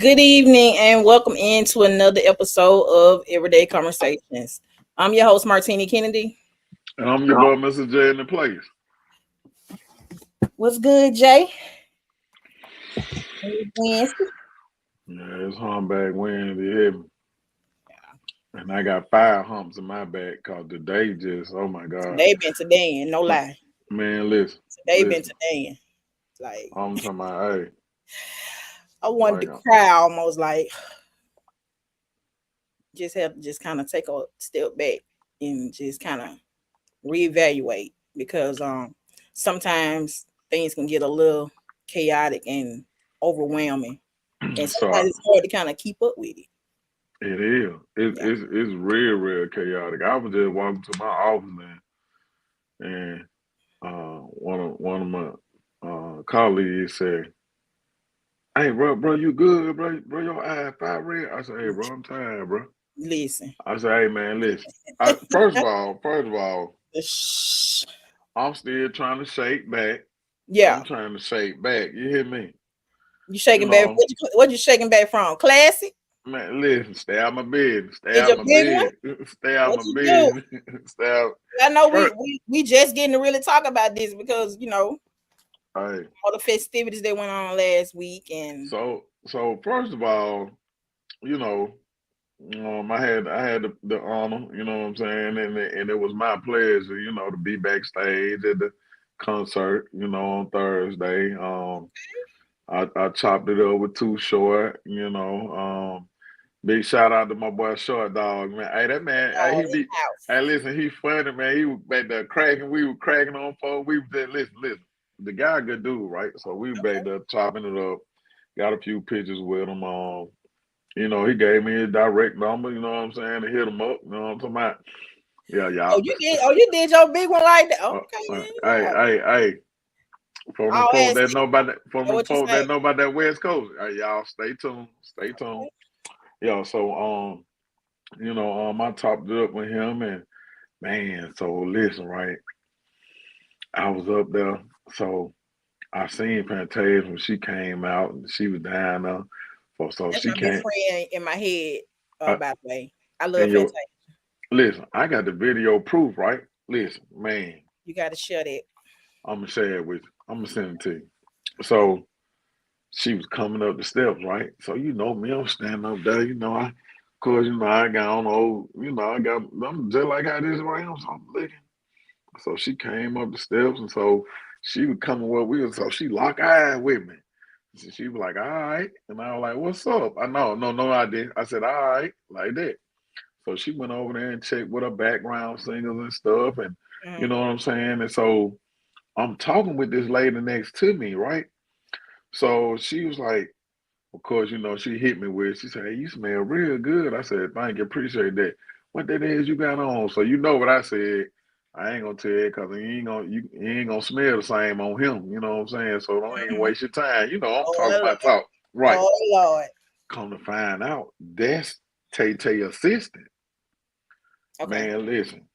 Good evening and welcome into another episode of Everyday Conversations. I'm your host, Martini Kennedy. And I'm your boy, Mr. J in the place. What's good, Jay? Wednesday. Yeah, it's humpback Wednesday, you hear me? And I got 5 humps in my back because the day just, oh my God. Today been today, and no lie. Man, listen. Today been Listen. today. Like I'm talking about, hey. I wanted Like, to cry almost like just have to just kind of take a step back and just kind of reevaluate because sometimes things can get a little chaotic and overwhelming. And so sometimes it's hard to kind of keep up with it. it is. Yeah. It's real chaotic. I was just walking to my office, man, and one of my colleagues said, "Hey, bro, you good, bro? Your eye fire red." I said, "Hey, bro, I'm tired, bro." Listen. I said, "Hey, man, listen. First of all, Shh. I'm still trying to shake back. Yeah. I'm trying to shake back. You hear me? You You shaking back. know, What you shaking back from? Classic? man, listen, stay out my bed. Stay Is out your my big one? bed. Stay out What my you do? bed. Stay out. I know we, First, we we just getting to really talk about this because hey, all the festivities that went on last week and so first of all, you know, I had the honor, you know what I'm saying, and it was my pleasure, to be backstage at the concert, on Thursday. I chopped it up with Too Short, Big shout out to my boy Short Dog, man. Hey, that man, hey, all he in be, house. hey, listen, he funny, man. He was back there cracking. We were cracking on folks. We was there, listen. The guy a good dude, right? So we were back there chopping it up. Got a few pictures with him. He gave me his direct number. You know what I'm saying? To hit him up. You know what I'm talking about? Yeah, Oh, y'all. you did your big one like that. Uh, Okay, uh, yeah. hey. For them I'll folk ask that know you. about that, for them What you folk say? that know about that West Coast, hey, y'all, stay tuned. Stay tuned. Yeah. So I topped it up with him, and man, so listen, right? I was up there, so I seen Pantasia when she came out, and she was down there. So That's she my best came. friend in my head. Uh, By the way, I love and Fantasia. listen, I got the video proof, right? Listen, man, You got to share that. I'm gonna share it with you. I'm gonna send it to you. So she was coming up the steps, right? So you know me, I'm standing up there. Of course, I got on old. I'm just like how this right now. So I'm looking. So she came up the steps, and so she was coming where we were. So she locked eyes with me. So she was like, "All right," and I was like, "What's up?" I know, no, I did. I said, "All right," like that. So she went over there and checked with her background singers and stuff, and you know Mhm. what I'm saying. And so I'm talking with this lady next to me, right? So she was like, of course, she hit me with. She said, "Hey, you smell real good." I said, "Thank you, appreciate that." What that is you got on? So you know what I said. I ain't gonna tell you because you ain't gonna smell the same on him. You know what I'm saying? So don't even Mhm. waste your time. I'm talking Oh my talk. Right. Lord, oh Lord. Come to find out, that's Tay Tay assistant. Okay. Man, listen,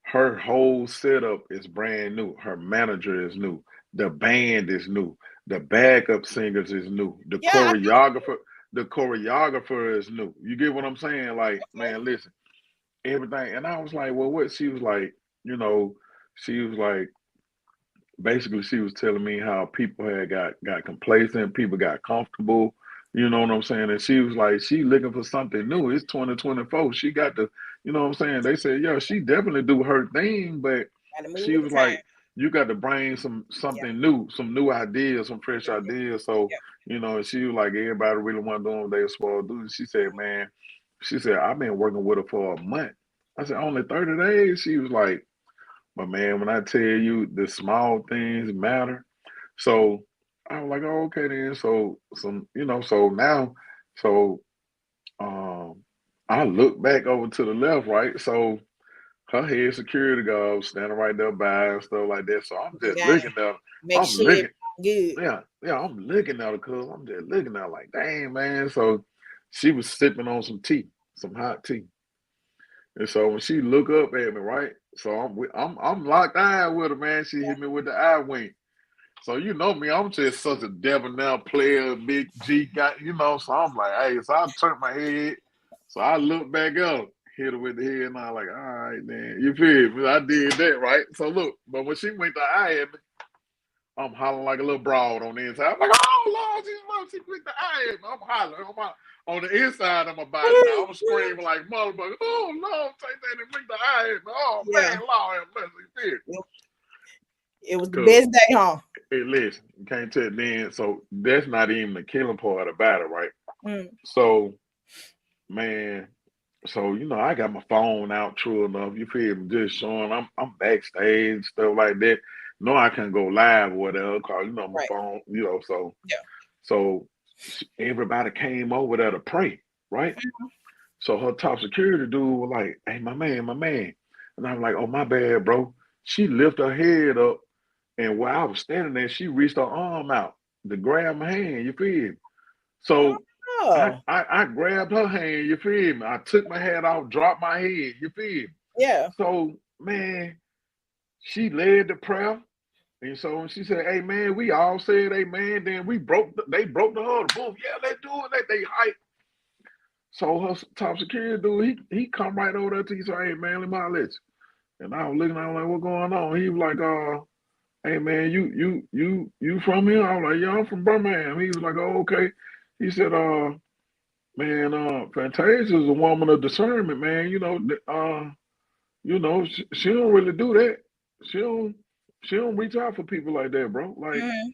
her whole setup is brand new. Her manager is new. The band is new. The backup singers is new. Yeah. The choreographer is new. You get what I'm saying? Like, Okay. man, listen, everything. And I was like, well, what? She was like, you know, she was like, basically, she was telling me how people had got complacent, people got comfortable. You know what I'm saying? And she was like, she looking for something new. It's 2024. She got to, you know what I'm saying? They said, yeah, she definitely do her thing, but Got to move she with the was like, time. you got to bring Yeah. something new, some new ideas, some fresh Yeah. Yeah. ideas. So, Yeah. and she was like, everybody really want to do what they were supposed to do. She said, man, she said, I've been working with her for a month. I said, only 30 days? She was like, but man, when I tell you the small things matter. So I was like, oh, okay then. So so now, so um I look back over to the left, right? So her head security guard was standing right there by her and stuff like that. So I'm The just game. looking at her. Make I'm sure looking, it's good. I'm looking at her because I'm just looking at her like, dang man. So she was sipping on some tea, some hot tea. And so when she look up at me, right? So I'm locked eye with her, man. She hit me with the eye wink. So you know me, I'm just such a debonair player, big G guy, you know. So I'm like, hey, so I turned my head, so I looked back up, hit her with the head, and I was like, all right, then, you feel me? I did that, right? So look, but when she went to eye at me, I'm hollering like a little broad on the inside. I'm like, oh Lord, she went to eye at me. I'm hollering on the inside of my body now. I'm screaming like motherfucker, oh Lord, take that and went to eye at me. Oh Yeah. man, Lord have mercy. It was the best day, huh? Hey, listen, you can't tell then. So that's not even the killing part about it, right? Mm. So, man, so you know, I got my phone out, true enough. You feel me? Just showing I'm backstage, stuff like that. No, I can't go live or whatever, cause you know my Right. phone, you know. So, Yeah. so everybody came over there to pray, right? Mm-hmm. So her top security dude was like, "Hey, my man," and I'm like, "Oh, my bad, bro." She lifted her head up. And while I was standing there, she reached her arm out to grab my hand, you feel me? So Oh. I grabbed her hand, you feel me? I took my hat off, dropped my head, you feel me? Yeah. So, man, she led the prayer. And so when she said, hey, man, we all said amen. Then they broke the huddle. Boom, yeah, they doing that. They hype. So her top security dude, he come right over there to you, say, hey, man, let me holler at you. And I was looking, I was like, what going on? He was like, hey man, you from here? I was like, yeah, I'm from Birmingham. He was like, oh, okay. He said, man, Fantasia is a woman of discernment, man. She don't really do that. She don't reach out for people like that, bro. Like, Mm-hmm.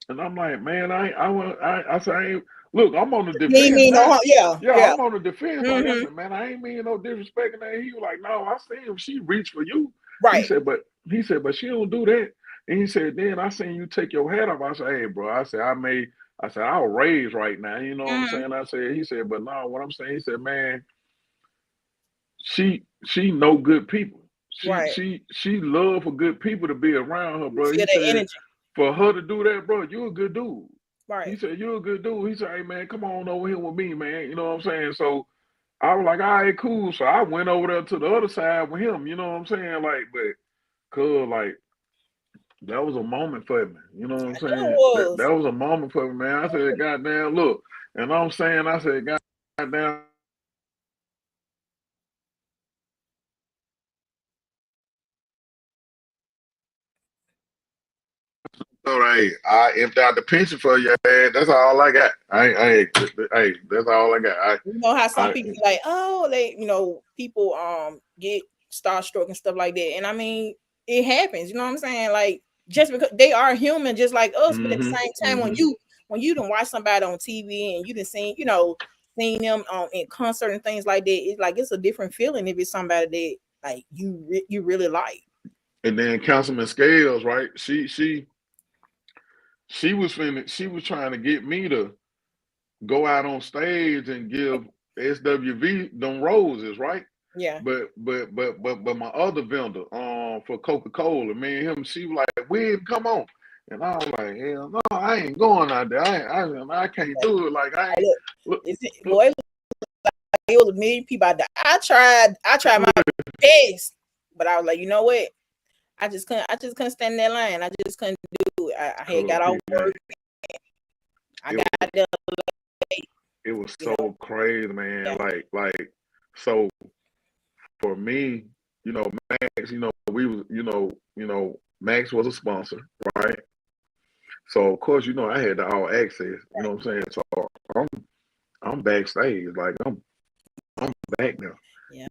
and I'm like, man, I said, I ain't, look, I'm on the Need defense me now. no, yeah, Yeah, yeah. I'm on the defense. Like I Mm-hmm. said, man, I ain't mean no disrespect. And he was like, no, I seen him. She reached for you. He Right. said, but she don't do that. And he said, then I seen you take your hat off. I said, hey, bro. I said, I was raised right now. You know what I'm Mm-hmm. saying? He said, but no, what I'm saying, he said, man, she know good people. Right. She love for good people to be around her, You bro. feel He that said, energy. for her to do that, bro, you a good dude. He Right. said, you're a good dude. He said, hey man, come on over here with me, man. You know what I'm saying? So I was like, all right, cool. So I went over there to the other side with him, you know what I'm saying? Like, but cool, like that was a moment for me. You know what I'm I know it saying? That was. was a moment for me, man. I said, goddamn, look. And I'm saying, I said, goddamn. All right, I emptied out the pension for you, man. That's all I got. Hey, that's all I got. You know how some I, people be like, oh, people get starstruck and stuff like that. And I mean, it happens, you know what I'm saying? Like, just because they are human just like us, but at the same time, when you don't watch somebody on TV and you done seen them in concert and things like that, it's like it's a different feeling if it's somebody that like you really like. and then Councilman Scales, right? She was trying to get me to go out on stage and give SWV them roses, right? Yeah. But my other vendor, for Coca-Cola, me and him, she was like, Win, come on. And I was like, hell no, I ain't going out there. I can't do it. Like I ain't look, Boy, it was a million people out there. I tried my best, but I was like, you know what? I just couldn't stand that line. I just couldn't do it. I had got off work. I got there late. It was so crazy, man. Yeah. Like so for me, Max, we was, Max was a sponsor, right? So of course, I had the all access, you know what I'm saying? So I'm backstage, like I'm back now. Yeah.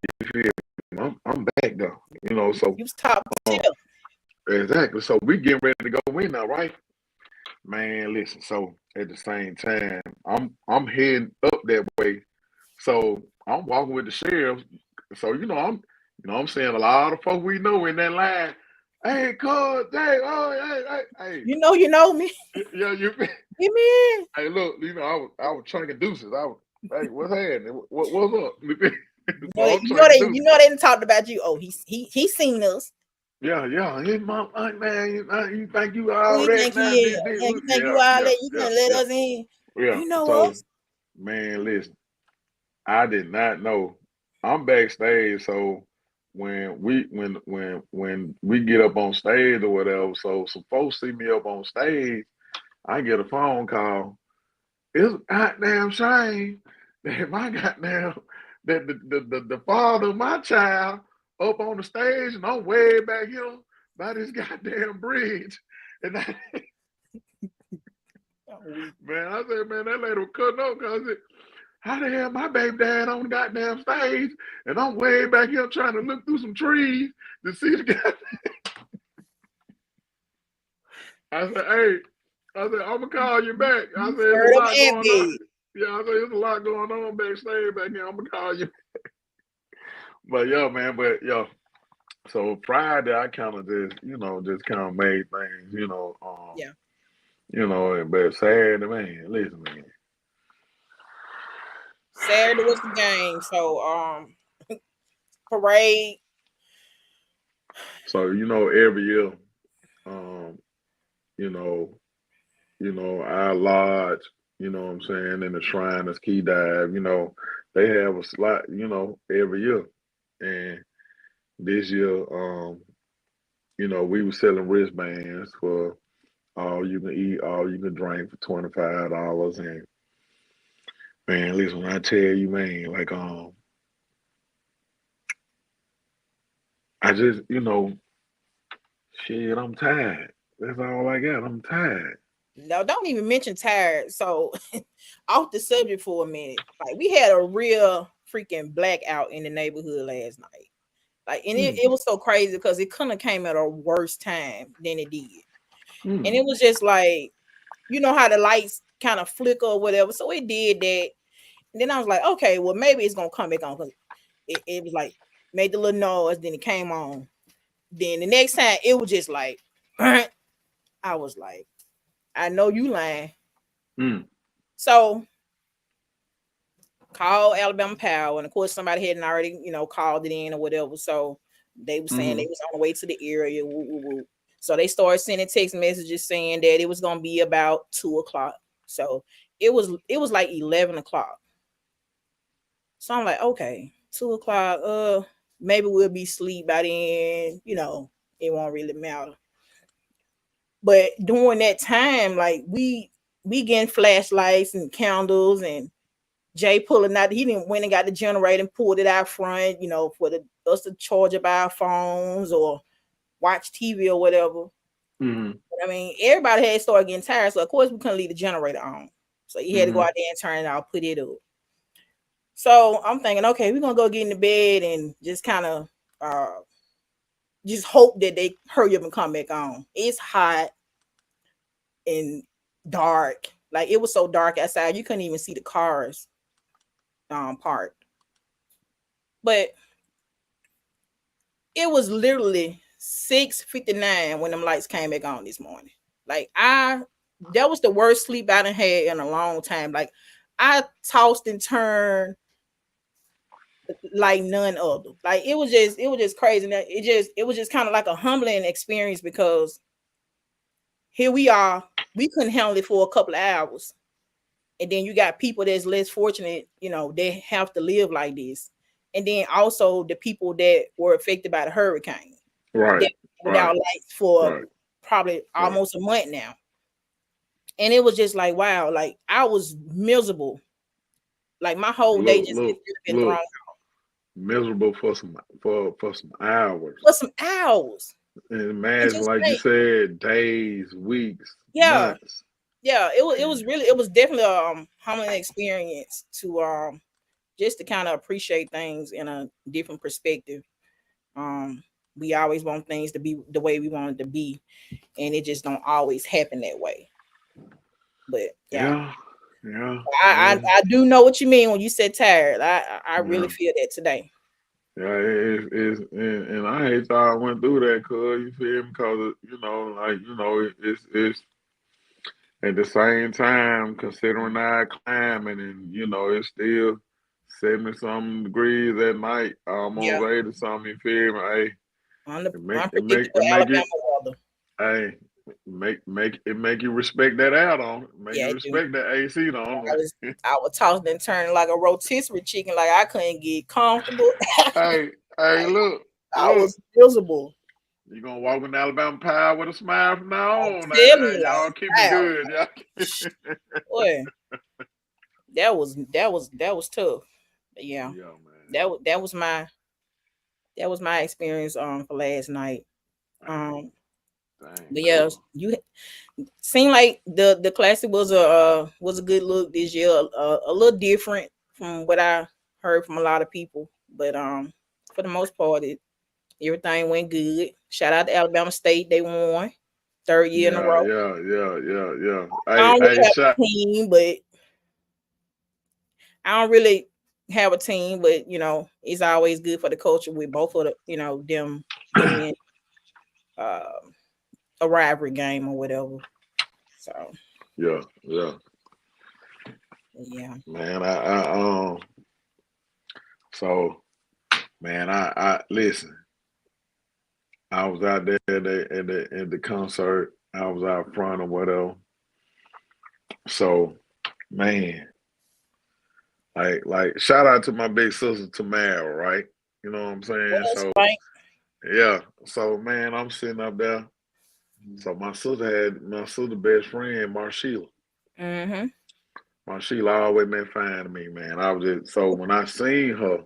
I'm back now, so you was top tier. Exactly. So we getting ready to go in now, right? Man, listen, so at the same time, I'm heading up that way. So I'm walking with the sheriff. So I'm saying a lot of folks we know in that line. Hey, cuz, hey. You know me. Yeah, you. Give me in. Hey, look, I was trying to deuces. Hey, what's happening? What's up? You know they didn't talk about you. Oh, he seen us. Yeah. His mom, man, you think you all You that think now? he is? Yeah, you think you all that? You can let us in. Yeah. You know So, us. man, listen, I did not know. I'm backstage, so when we get up on stage or whatever, so some folks see me up on stage, I get a phone call. It's a goddamn shame that my goddamn that the father of my child up on the stage and I'm way back here by this goddamn bridge. And I, man, I said, man, that lady was cutting up because how the hell my baby dad on the goddamn stage and I'm way back here trying to look through some trees to see the guy. I said, hey, I'm gonna call you back. I said, there's a lot going on. Yeah, I said, there's a lot going on backstage back here. I'm gonna call you. But yo, so Friday I kind of just kind of made things, Yeah. But Saturday, man, listen, man. Saturday was the game. So parade. So every year, um, you know, our lodge, you know what I'm saying, and the Shriners Key Dive, they have a slot, every year. And this year, we were selling wristbands for all you can eat, all you can drink for $25. And man, listen, when I tell you, man, like I just, shit, I'm tired. That's all I got. I'm tired. No, don't even mention tired. So off the subject for a minute. Like we had a real freaking blackout in the neighborhood last night. Like, and it was so crazy because it couldn't have came at a worse time than it did. And it was just like, you know how the lights kind of flicker or whatever. So it did that. And then I was like, okay, well, maybe it's gonna come back on because it was like made the little noise, then it came on. Then the next time it was just like I was like, I know you lying. So call Alabama Power, and of course somebody hadn't already, called it in or whatever. So they were saying they was on the way to the area. Woo, woo, woo. So they started sending text messages saying that it was gonna be about 2:00. So it was like 11:00. So I'm like, okay, 2:00. Maybe we'll be asleep by then. It won't really matter. But during that time, like we getting flashlights and candles, and Jay pulling out. He didn't went and got the generator and pulled it out front, for us to charge up our phones or watch TV or whatever. I mean, everybody had started getting tired, so of course we couldn't leave the generator on. So you had to go out there and turn it off, put it up. So I'm thinking, okay, we're gonna go get in the bed and just kind of just hope that they hurry up and come back on. It's hot and dark. Like it was so dark outside, you couldn't even see the cars parked. But it was literally 6:59 when them lights came back on this morning. Like that was the worst sleep I done had in a long time. Like I tossed and turned like none other. Like it was just crazy. It was just kind of like a humbling experience because here we are, we couldn't handle it for a couple of hours. And then you got people that's less fortunate, they have to live like this. And then also the people that were affected by the hurricane. Right. Without lights for probably almost a month now. And it was just like, wow, like I was miserable. Like my whole day just been thrown out. Miserable for some hours. For some hours. And imagine, like you said, days, weeks, months. Yeah, it was definitely a humbling experience to just to kind of appreciate things in a different perspective. We always want things to be the way we want it to be, and it just don't always happen that way. But yeah. I do know what you mean when you said tired. I really feel that today. Yeah, and I hate that I went through that, cause you feel me? Because it's at the same time considering our climate, and it's still 70 something degrees at night, almost 80 something. You feel me? Hey, make you respect that out on it. Make you respect that AC on it. I was tossing and turning like a rotisserie chicken, like I couldn't get comfortable. Hey, look. I look, was miserable. you gonna walk in Alabama Pie with a smile from now I'm on. telling you, Y'all keep it like, wow, good, y'all. boy, that was tough. But yeah, Yeah, man. that was my experience for last night. Dang, Um, dang, but yeah, cool. you seem like the classic was a good look this year. A little different from what I heard from a lot of people, but for the most part, everything went good. Shout out to Alabama State, they won third year in a Yeah, row. yeah, yeah, yeah, yeah. I don't really Hey, have shot. a team, but I don't really have a team, but it's always good for the culture with both of the them being uh, a rivalry game or whatever. So Yeah, yeah, yeah. man. So, man, I listen. I was out there at the concert. I was out front or whatever. So, man, like shout out to my big sister Tamara, right? You know what I'm saying? That's So right. yeah. So man, I'm sitting up there. So my sister had my sister best friend, Marshilla. Mm-hmm. Marshilla always been fine to me, man. I was just so when I seen her,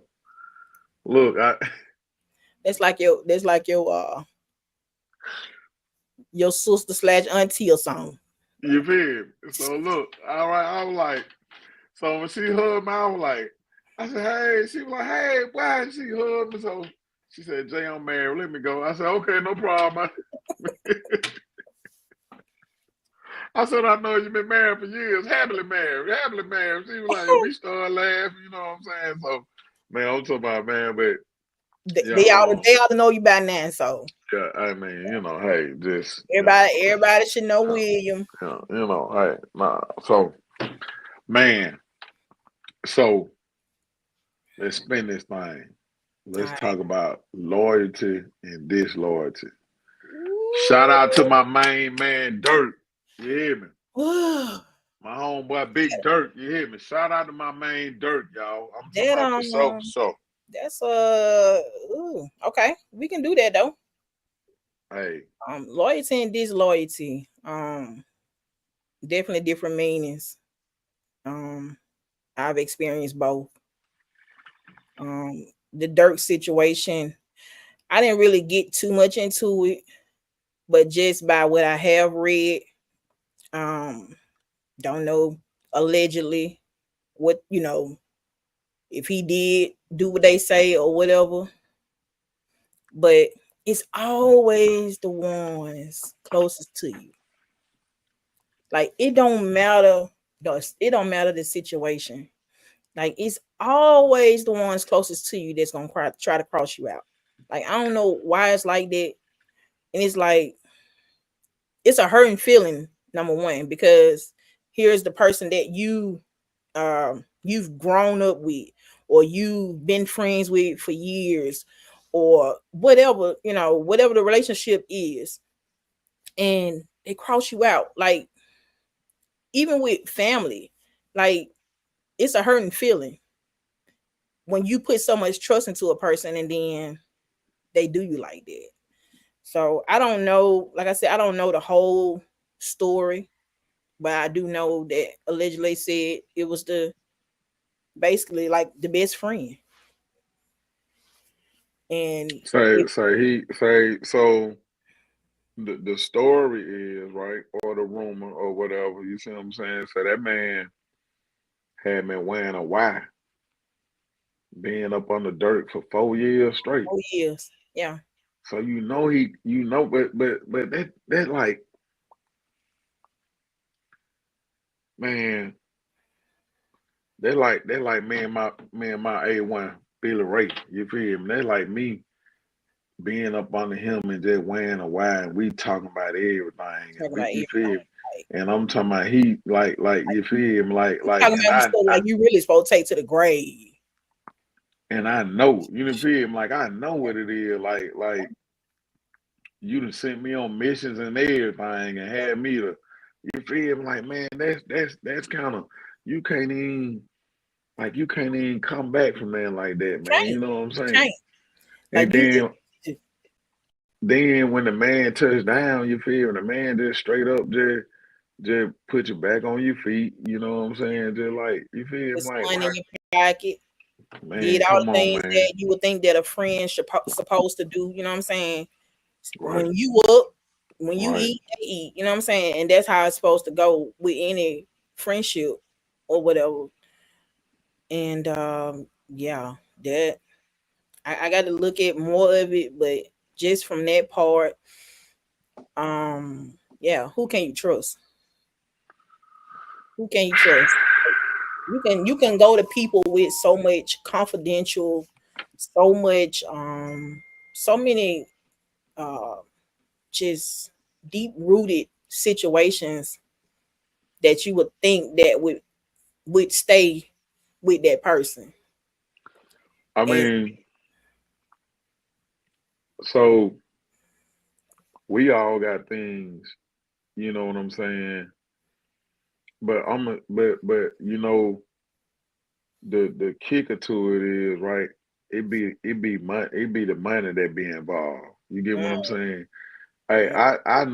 look, I That's like your sister slash auntie or something. you feel me? So look, all right, I was like, so when she hugged me, I was like, I said, hey, she was like, hey, why did she hug me? So she said, Jay, I'm married, let me go. I said, okay, no problem. I said, I know you've been married for years, happily married, happily married. She was like, we started laughing, you know what I'm saying? So, man, I'm talking about, man, but They, yeah, they ought to they ought to know you by now. So yeah, I mean, hey, just, everybody should know yeah, William. yeah, hey, nah. So, man, so let's spin this thing. All Let's right. talk about loyalty and disloyalty. Shout out to Ooh. my main man, Dirk. You hear me? Ooh. My homeboy, Big Dirk. You hear me? Shout out to my main Dirk, y'all. I'm talking That about for sure, for sure. that's ooh, okay. We can do that though. Hey, Loyalty and disloyalty. Definitely different meanings. Um, I've experienced both. The Dirk situation, I didn't really get too much into it, but just by what I have read, um, don't know allegedly what if he did do what they say or whatever, but it's always the ones closest to you. Like it don't matter the situation. Like it's always the ones closest to you that's gonna try to cross you out. Like I don't know why it's like that, and it's like it's a hurting feeling. Number one, because here's the person that you've grown up with, or you've been friends with for years, or whatever the relationship is, and they cross you out. Like even with family, like it's a hurting feeling when you put so much trust into a person and then they do you like that. So I don't know, like I said, I don't know the whole story, but I do know that allegedly said it was the basically like the best friend. And so the story is right, or the rumor, or whatever. You see what I'm saying? So that man had been wearing a Y, being up on the dirt for 4 years straight. oh yes, yeah, So but that like, man, they like me and my A1 Billy Ray. You feel me? They like me being up under him and just wearing a Y, and we talking about everything, and talking about you everything. feel me? Like, And I'm talking about he like you feel me, you like, talking about stuff like you really supposed to take to the grave. and I know, you know, feel me, like I know what it is, like you done sent me on missions and everything, and had me to, you feel me, like man, that's kind of, you can't even, you can't even come back from that like that, man. Can't You know what I'm you saying? can't And like you then then when the man touched down, you feel, and the man just straight up just put you back on your feet. You know what I'm saying? Just like you feel Put some like, money why, in your pocket. Did man? all Come the on, things man. that you would think that a friend should supposed to do. You know what I'm saying? Right, When you up, when you right. eat, they eat. You know what I'm saying? And that's how it's supposed to go with any friendship or whatever. And yeah, that I got to look at more of it, but just from that part, yeah, who can you trust? Who can you trust? You can go to people with so much confidential, so much so many uh just deep rooted situations that you would think that would stay with that person. I And mean, so we all got things. You know what I'm saying? But the kicker to it is right. It be the money that be involved. You get what I'm saying? Hey, mm, I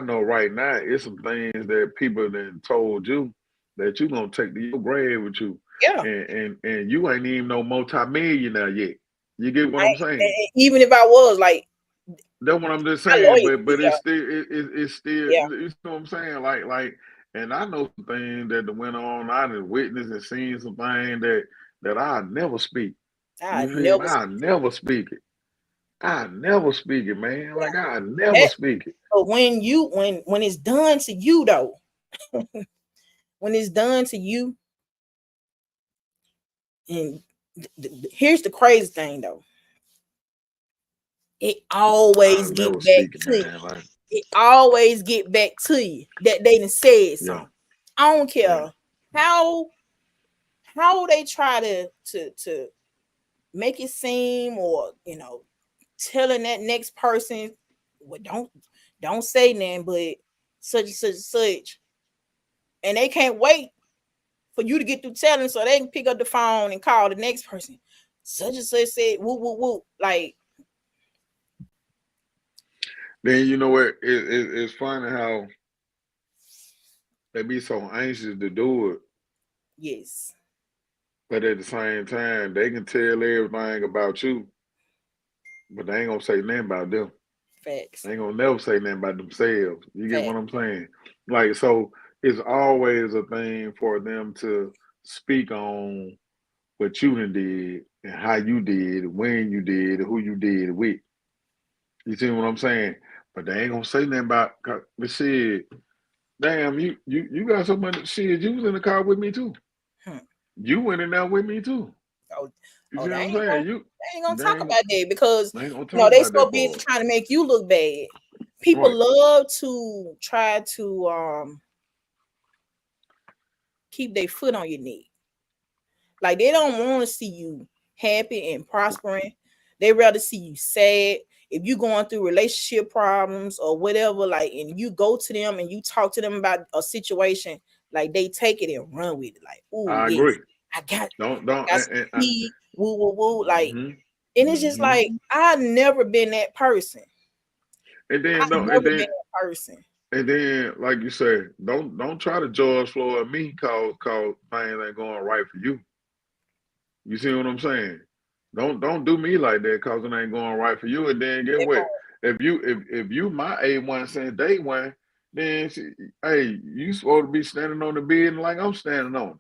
know right now it's some things that people then told you that you gonna take to your grave with you, yeah, and you ain't even no multimillionaire yet. You get what I'm saying? even if I was like, That's what I'm just my saying. loyalty, But yeah, it's still, yeah, you know what I'm saying? And I know some things that went on. I done witnessed and seen some things that I never speak. I You feel me? never I never speak it. I never speak it, man. yeah, Like I never that. speak it. But when it's done to you though, when it's done to you, and here's the crazy thing though, it I always never get back speak it, to you. man. Like It always get back to you that they done said yeah, something. I don't yeah. care how they try to make it seem, or telling that next person, well, don't say nothing, but such and such and such, and they can't wait for you to get through telling so they can pick up the phone and call the next person. Such and such said woo woo woo. Like, Then you know what? It's funny how they be so anxious to do it, yes, but at the same time, they can tell everything about you, but they ain't gonna say nothing about them. facts, They ain't gonna never say nothing about themselves. You get fact. what I'm saying? Like so, it's always a thing for them to speak on what you done did and how you did, when you did, who you did it with. You see what I'm saying? But they ain't gonna say nothing about the shit. Damn, you got so much shit. You was in the car with me too. Hmm. You went in there with me too. Oh, You oh, see they what I'm ain't gonna saying? they ain't gonna They talk ain't, about that because they ain't gonna talk they about so that busy part. trying to make you look bad. People Right. love to try to keep their foot on your neck. Like, they don't want to see you happy and prospering. They rather see you sad. If you going through relationship problems or whatever, like, and you go to them and you talk to them about a situation, like, they take it and run with it. Like, oh I yes, agree. I got Don't some tea, woo woo woo. Like, mm-hmm, and it's just mm-hmm. like, I've never been that person. And then I've don't never been that person. and then like you said, don't try to George Floyd me cause things ain't going right for you. You see what I'm saying? Don't do me like that cause it ain't going right for you. And then get what? If you my A1 since day one, then hey, you supposed to be standing on the bed like I'm standing on.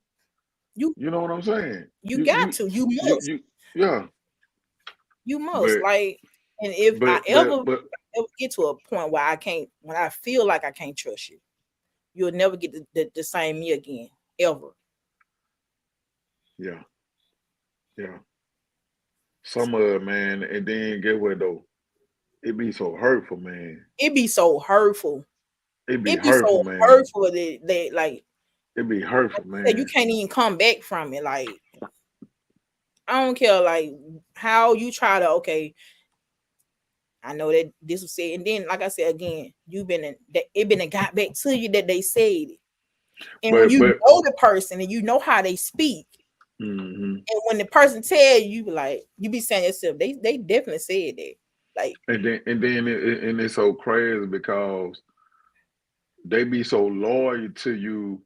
You You know what I'm saying? you got to. You yeah. You must But like, and if I but but ever but get to a point where I can't, when I feel like I can't trust you, you'll never get the same me again, ever. yeah, yeah. Some of it, man, and then get what though? It be so hurtful, man. It be so hurtful. It be It be hurtful, so man. hurtful that like It be hurtful, you man. can't even come back from it. Like, I don't care like how you try to. Okay, I know that this was said, and then like I said again, you've been that it been and got back to you that they said it. And when you But know the person and you know how they speak, hmm and when the person tell you, you be like, you be saying to yourself, they definitely said that. Like, and it's so crazy because they be so loyal to you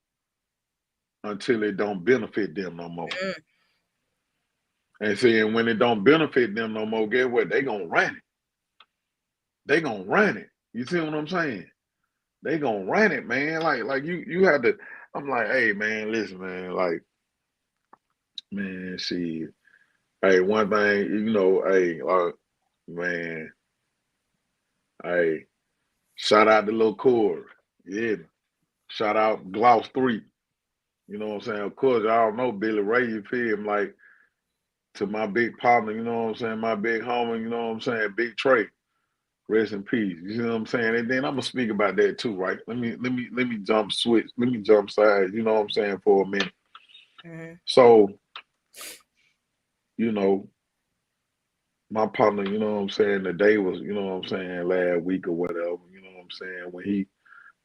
until it don't benefit them no more. mm, And see, and when it don't benefit them no more, guess what? They gonna run it. They gonna run it. You see what I'm saying? They gonna run it, man. Like you have to. I'm like, hey man, listen, man. Like, man, see, hey, one thing, hey, man, hey, shout out to Lil Corey. Yeah. Shout out Gloss 3. You know what I'm saying? Of course, I don't know Billy Ray, you feel him, like, to my big partner, you know what I'm saying? My big homie, you know what I'm saying? Big Trey. Rest in peace. You know what I'm saying? And then I'm gonna speak about that too, right? Let me jump switch. Let me jump sides, you know what I'm saying, for a minute. mm, So, you know, my partner, you know what I'm saying, the day was, you know what I'm saying, last week or whatever, you know what I'm saying, when he,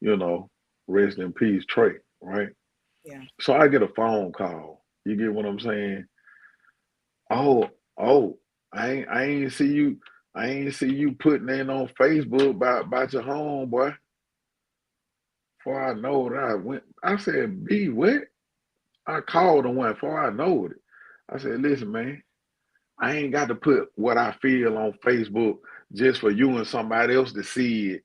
you know, rest in peace, Trey, right? yeah. So I get a phone call. You get what I'm saying? Oh, oh, I ain't see you putting in on Facebook about your home, boy. Before I know it, I went. I said, "B, what?" I called him one before I know it. I said, "Listen, man, I ain't got to put what I feel on Facebook just for you and somebody else to see it,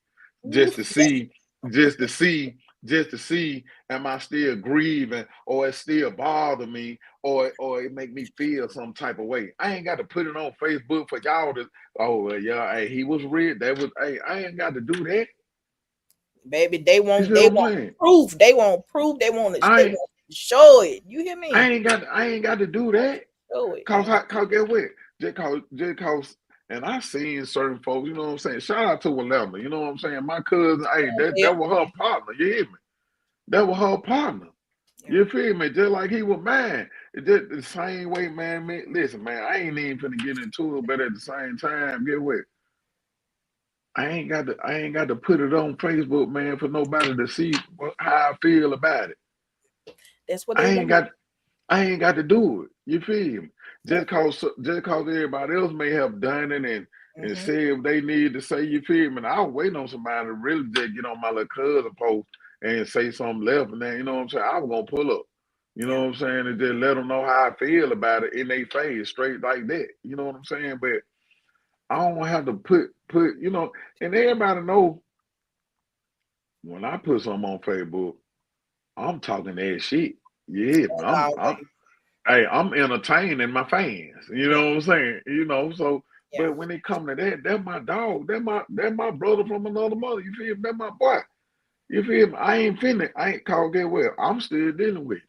just to see, just to see, just to see. Am I still grieving, or it still bother me, or it make me feel some type of way? I ain't got to put it on Facebook for y'all to. Oh well, yeah, hey, he was real. That was. Hey, I ain't got to do that. Baby, You see they what I'm want saying? proof. They want proof. They I want to show it. You hear me? I ain't got to do that. Show it, Cause, man. cause get what? Just cause, and I seen certain folks, you know what I'm saying? Shout out to Wilema, you know what I'm saying? My cousin, hey, Yeah, that was her partner, you hear me? That was her partner. yeah. You feel me? Just like he was mine. It just the same way, man. Listen, man, I ain't even finna get into it, but at the same time, get what? I ain't got to put it on Facebook, man, for nobody to see how I feel about it. That's what I they ain't want. got I ain't got to do it. You feel me? Yep. Just cause everybody else may have done it and Hmm. say if they need to say, you feel me? And I was waiting on somebody to really just get on my little cousin post and say something left, and then you know what I'm saying. I was gonna pull up. You know Yeah. what I'm saying, and just let them know how I feel about it in their face, straight like that. You know what I'm saying? But I don't have to put and everybody know when I put something on Facebook, I'm talking that shit. Yeah, I'm Always. hey, I'm entertaining my fans. You Yeah. know what I'm saying? So Yeah. but when it come to that, that's my dog. That's my brother from another mother. You feel me? That's my boy. You feel me? I ain't called get well. I'm still dealing with it.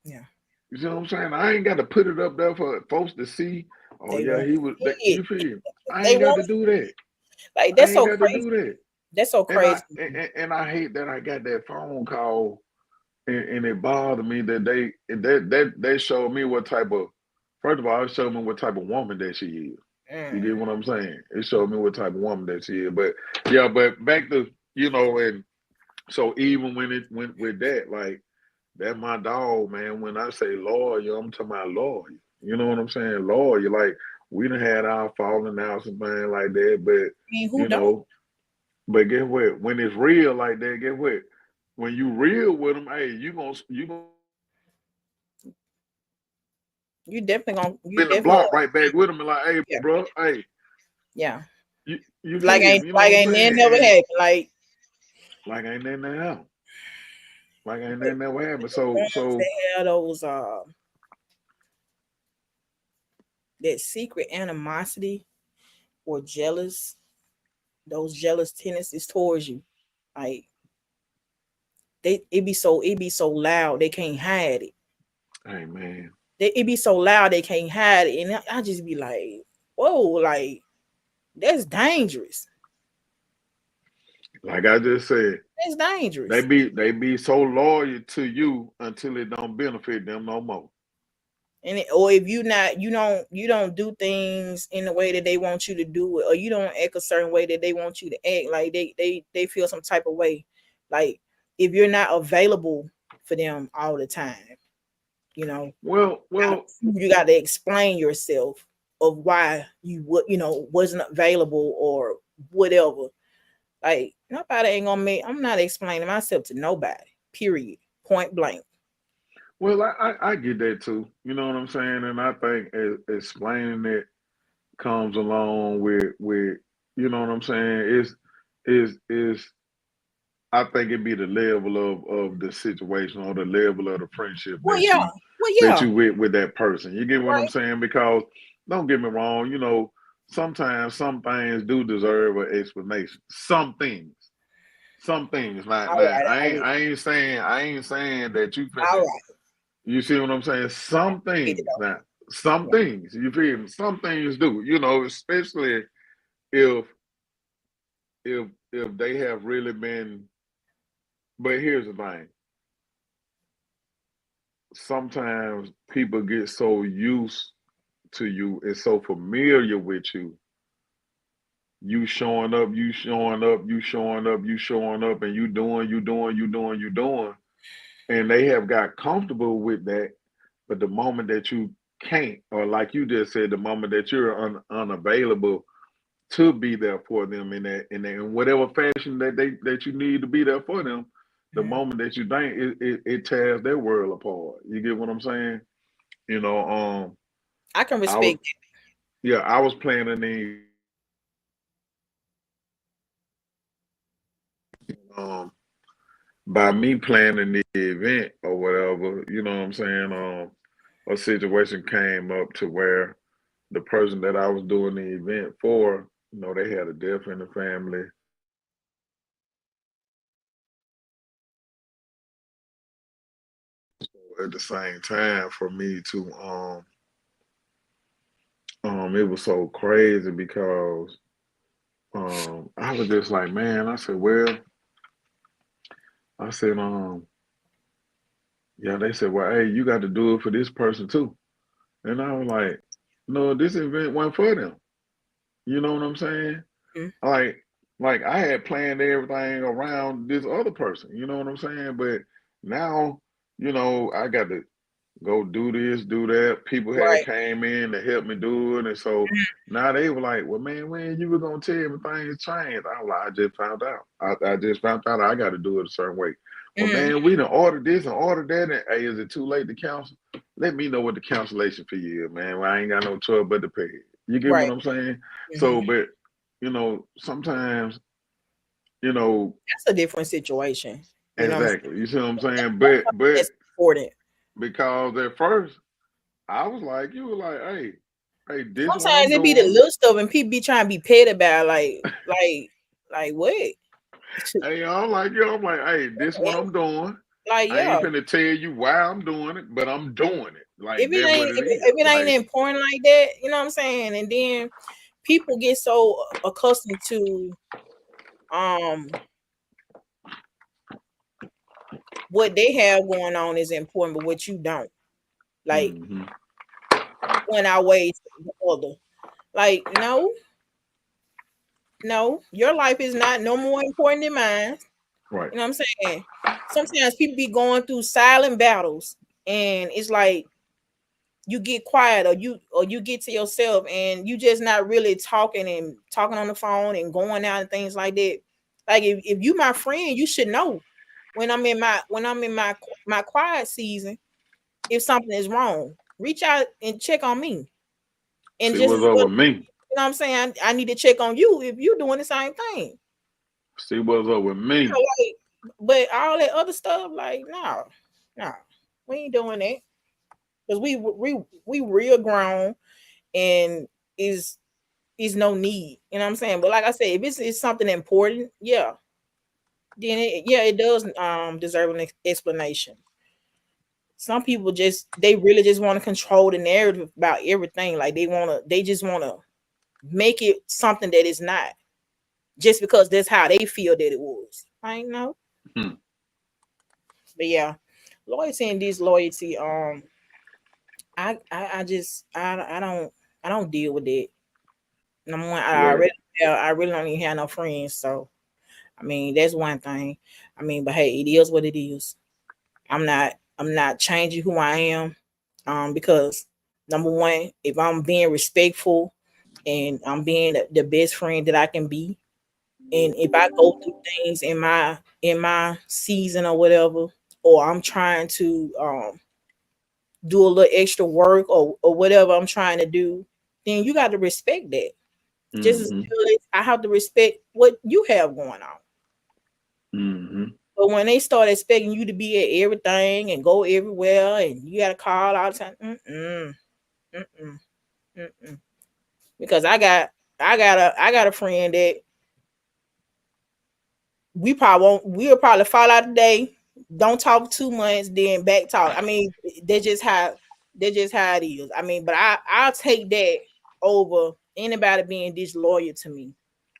Yeah. You see what I'm saying? I ain't got to put it up there for folks to see. Oh They yeah, want he was to see you it. feel me? I They ain't got want to do that. like I that's ain't so got to crazy. do that. That's so And I crazy. and I hate that I got that phone call and it bothered me that they showed me what type of first of all, it showed me what type of woman that she is. You Mm. get what I'm saying? It showed me what type of woman that she is. But yeah, but back to and so even when it went with that, like that my dog, man. When I say loyal, I'm talking about loyal. You know what I'm saying? Loyal. Like we done had our falling outs and things like that, but I mean, who you don't? know, but guess what? When it's real like that, guess what? When you real with them, hey, you gonna You spin the definitely block right back with them and like, hey, yeah. bro, hey, Yeah. you feel me? You know Like what I'm ain't that saying? never And happened. Like like ain't nothing that happened. Like ain't the nothing that happened. ones that have those that secret animosity or those jealous tendencies towards you. Like it be so loud they can't hide it. hey man, It be so loud they can't hide it. And I just be like, whoa, like that's dangerous. like I just said, That's dangerous. they be so loyal to you until it don't benefit them no more. And or if you don't do things in the way that they want you to do it, or you don't act a certain way that they want you to act, like they feel some type of way. Like if you're not available for them all the time, you know, Well, you got to explain yourself. of why you would, wasn't available or whatever. Like nobody ain't gonna make. I'm not explaining myself to nobody. Period. Point blank. Well, I get that too. You know what I'm saying? And I think explaining it comes along with you know what I'm saying. Is I think it be the level of the situation or the level of the friendship Well, yeah. Well, that yeah. you with that person. You get what I'm Right. saying? Because don't get me wrong, sometimes some things do deserve an explanation. Some things. Some things. All Now right. I ain't saying that you All finna, right. you see what I'm saying? Some Get it things up. now. Some things, you feel me? Some things do, especially if if they have really been, but here's the thing. Sometimes people get so used to you and so familiar with you showing up, you showing up, you showing up, you showing up, and you doing, you doing, you doing, you doing. And they have got comfortable with that. But the moment that you can't, or like you just said, the moment that you're unavailable to be there for them in whatever fashion that you need to be there for them, the Mhm. moment that you don't, it tears their world apart. You get what I'm saying? You know, I can I was respect yeah, I was planning the um by me planning the event or whatever, you know what I'm saying? A situation came up to where the person that I was doing the event for, they had a death in the family. At the same time, for me to it was so crazy because I was just like, man, I said, well, I said, yeah, they said, well, hey, you got to do it for this person too. And I was like, no, this event wasn't for them. You know what I'm saying? it. Like, like I had planned everything around this other person. You know what I'm saying? But now, I got to go do this, do that. People had Right. came in to help me do it, and so now they were like, "Well, man, when you were gonna tell me things changed?" I was like, "I just found out. I just found out I got to do it a certain way." Well, Mhm. man, we done ordered this and ordered that, and hey, is it too late to cancel? Let me know what the cancellation fee is, man. Well, I ain't got no choice but to pay it. You get what Right. I'm saying? Hmm. So, but sometimes, you know, That's a different situation. You know what I'm saying? exactly. You see what I'm saying? That's But something that's important. because at first I was like, you were like, hey, this what Sometimes I'm it be the doing. little stuff and people be trying to be petty about like what? Hey, I'm like, I'm like, hey, this what I'm doing. Like I yeah. ain't finna tell you why I'm doing it, but I'm doing it. Like If it that what ain't it if it, is. if it ain't Like, important like that, you know what I'm saying? And then people get so accustomed to um what they have going on is important, but what you don't. Like mm-hmm, one outweighs the other. Like, no, no, your life is not no more important than mine. right. You know what I'm saying? Sometimes people be going through silent battles, and it's like you get quiet or you get to yourself and you just not really talking on the phone and going out and things like that. Like if you my friend, you should know when I'm in my quiet season, if something is wrong. Reach out and check on me. And See just what's as up well, with me. you know what I'm saying? I need to check on you if you're doing the same thing. See what's up with me. Like, but all that other stuff, like, no, we ain't doing that. Because we real grown and is no need. You know what I'm saying? But like I said, if it's something important, yeah, then it does deserve an explanation. Some people they really just want to control the narrative about everything. Like they just wanna make it something that is not just because that's how they feel that it was. I ain't know. Hmm. But yeah, loyalty and disloyalty. I don't deal with it. Number one, Well, I really don't even have no friends. So I mean, that's one thing. I mean, but hey, it is what it is. I'm not changing who I am, because Number one, if I'm being respectful and I'm being the best friend that I can be, and if I go through things in my season or whatever, or I'm trying to do a little extra work or whatever I'm trying to do, then you got to respect that. Just as Mm-hmm. well as I have to respect what you have going on. Mm-hmm. But when they start expecting you to be at everything and go everywhere and you got to call all the time, mm-mm, mm-mm. Because I got a friend that we'll probably fall out today, don't talk for 2 months, then back talk. I mean, that's just how it is. I mean, but I'll take that over anybody being disloyal to me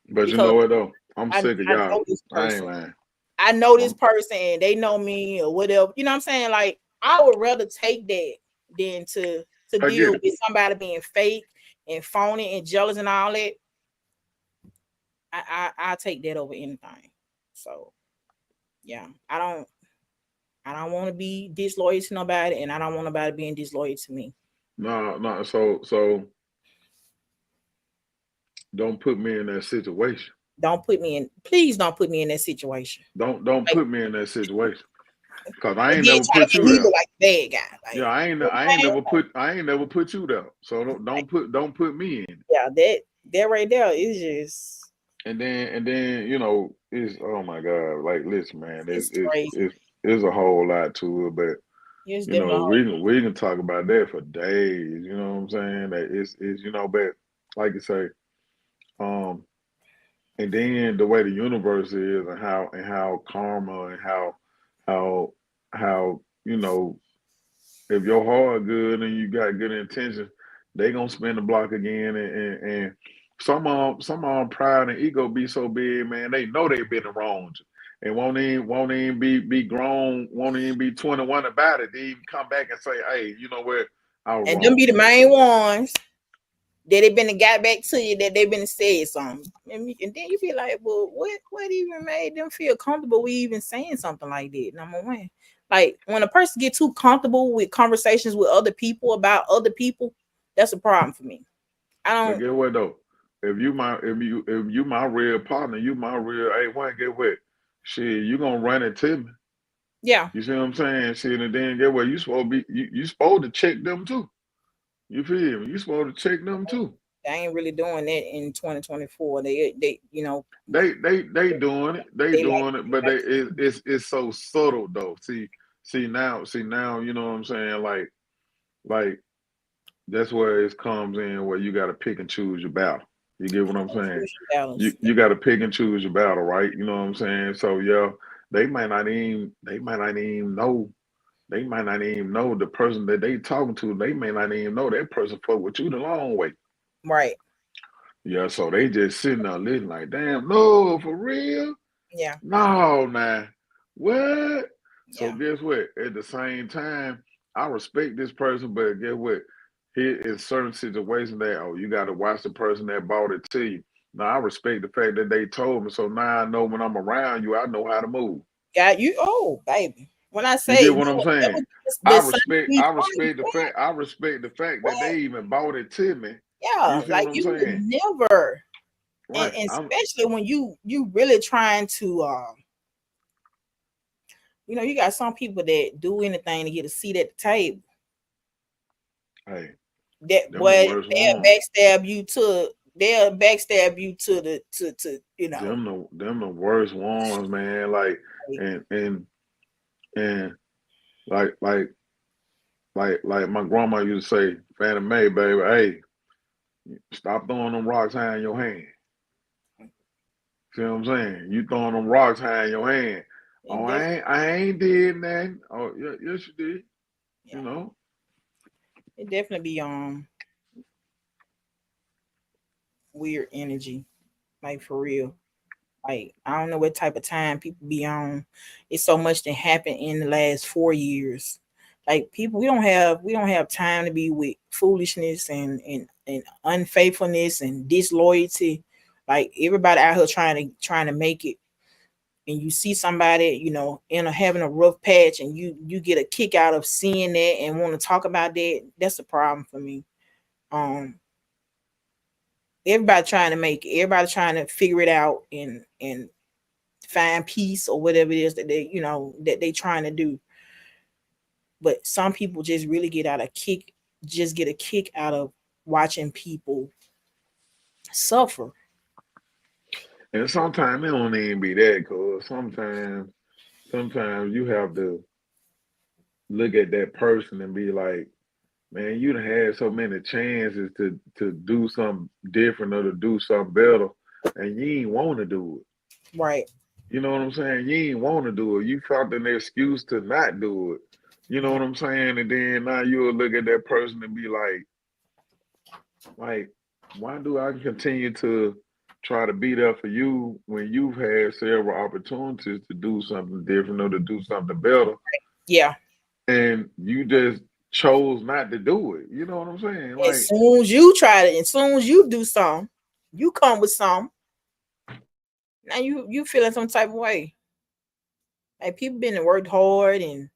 But you because know what though? I'm I, sick of I y'all. know this I ain't person. lying. I know this I'm, person and they know me or whatever. You know what I'm saying? Like I would rather take that than to I get deal it. with somebody being fake and phony and jealous and all that. I take that over anything. So yeah, I don't want to be disloyal to nobody, and I don't want nobody being disloyal to me. No, no. So don't put me in that situation. Don't put me in. Please don't put me in that situation. Don't Like, put me in that situation. Cause I and ain't then never try to put you make me there. look like the bad guy. Yeah, Like, man, I ain't never put you there. So don't put me in. yeah, that right there is just And then it's oh my god, like listen, man, it's crazy. it's a whole lot to it, but It's definitely we can talk about that for days. You know what I'm saying? That it's but like you say, um, and then the way the universe is, and how karma and how how if your heart good and you got good intentions, they gonna spin the block again, and some pride and ego be so big, man. They know they've been wrong, and won't even be grown, won't even be 21 about it. They even come back and say, hey, you know what, I was and them wrong. be the main ones that they been got back to you that they been said something, and then you be like, well, what even made them feel comfortable with even saying something like that? Number one, like when a person get too comfortable with conversations with other people about other people, that's a problem for me. I But don't. get what though? If you my real partner, you my real A1, get what? Shit, you gonna run it to me. Yeah, You see what I'm saying? Shit, and then get what? You supposed to be you supposed to check them too. You feel me? You supposed to check them too. they ain't really doing that in 2024. They They doing it. They they like doing it, but it's so subtle though. See now, you know what I'm saying? Like that's where it comes in where you gotta pick and choose your battle. You get what I'm saying? You balance. you gotta pick and choose your battle, right? You know what I'm saying? So yeah, they might not even know. They might not even know the person that they talking to. They may not even know that person fuck with you the long way. Right. Yeah, so they just sitting there listening like, damn, no, for real? Yeah. No, man. What? So Yeah. guess what? At the same time, I respect this person, but guess what? Here is certain situations that you got to watch the person that bought it to you. Now I respect the fact that they told me, so now I know when I'm around you, I know how to move. Got you. Oh, baby. When I You say get that what I'm that saying? was the sun we I respect the fact that what? they even bought it to me. You Yeah, see what like I'm you would saying? never, Right. and I'm especially when you really trying to, you got some people that do anything to get a seat at the table. hey, That them the boy, worst ones. they'll backstab you to the to Them the worst ones, man. Like like, and like my grandma used to say, Fannie Mae, baby, hey, stop throwing them rocks high in your hand. See what I'm saying? You throwing them rocks high in your hand. Oh, it def- I ain't did nothing. Oh, yeah, yes you did. You yeah, know. it definitely be weird energy, like for real. Like I don't know what type of time people be on. It's so much that happened in the last 4 years. Like people, we don't have time to be with foolishness and unfaithfulness and disloyalty. Like everybody out here trying to make it. and you see somebody, having a rough patch, and you get a kick out of seeing that and want to talk about that, that's a problem for me. Everybody trying to figure it out and find peace or whatever it is that they trying to do. But some people just really get a kick out of watching people suffer. And sometimes it don't even be that, cause sometimes you have to look at that person and be like, man, you done had so many chances to do something different or to do something better, and you ain't want to do it. Right. You know what I'm saying? You ain't want to do it. You found an excuse to not do it. You know what I'm saying? And then now you'll look at that person and be like, why do I continue to try to be there for you when you've had several opportunities to do something different or to do something better? Yeah. And you just chose not to do it. You know what I'm saying? Like, as soon as you try it, as soon as you do something, you come with something. Now you feeling some type of way. Like, people been and worked hard and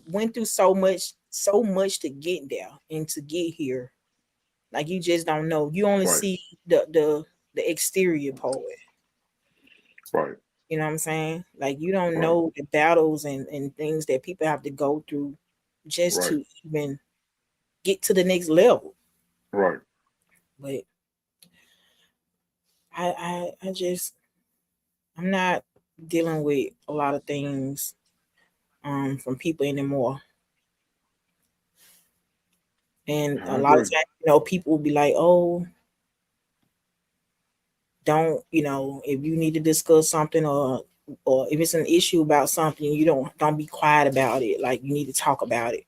went through so much to get there and to get here. Like, you just don't know. You only see the exterior part. Right. You know what I'm saying? Like, you don't know the battles and things that people have to go through just to even get to the next level. Right. But I'm not dealing with a lot of things from people anymore. And a lot of times, people will be like, oh, don't, if you need to discuss something or if it's an issue about something, you don't be quiet about it. Like, you need to talk about it.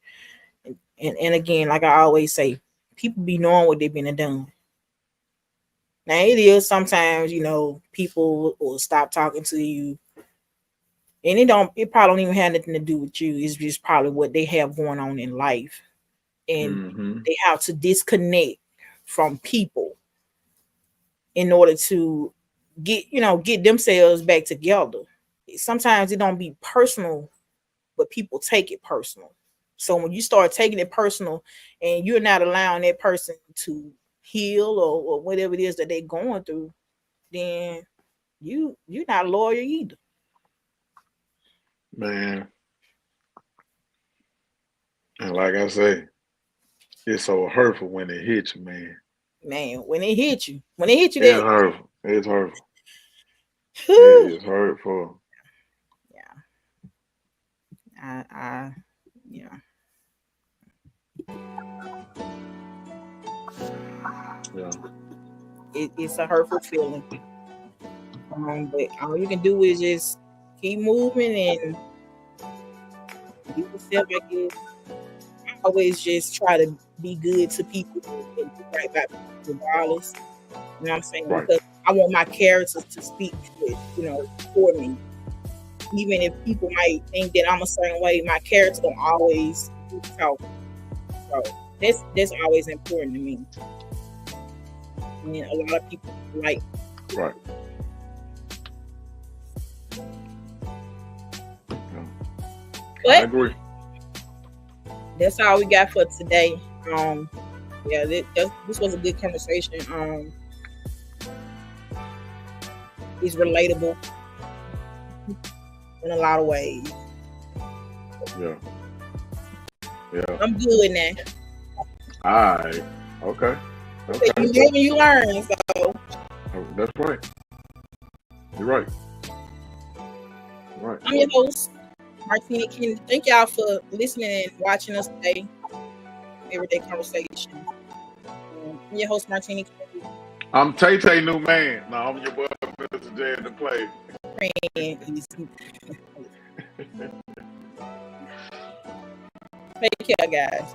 And again, like I always say, people be knowing what they've been done. Now, it is sometimes, people will stop talking to you, and it probably don't even have nothing to do with you. It's just probably what they have going on in life. And they have to disconnect from people in order to get themselves back together. Sometimes it don't be personal, but people take it personal. So when you start taking it personal and you're not allowing that person to heal or whatever it is that they're going through, then you're not loyal either. Man. And like I say, it's so hurtful when it hits you, man. Man, when it hits you, it's hurtful. It's hurtful. It is hurtful. Yeah. Yeah. It's a hurtful feeling. But all you can do is just keep moving and do yourself. I guess I always just try to be good to people and do right by people regardless. You know what I'm saying? Because I want my character to speak to it, for me. Even if people might think that I'm a certain way, my character don't always talk. So that's always important to me. And a lot of people like. Right. But I agree. That's all we got for today. Yeah, this was a good conversation. It's relatable in a lot of ways. Yeah. I'm good now. All right. Okay. You learn. So that's right. You're right. Right. I'm your host, Martina Kennedy. Thank y'all for listening and watching us today. Everyday Conversation. I'm your host, Martina Kennedy. I'm Tay New Man. No, I'm your boy, Mr. J to play. Take care, guys.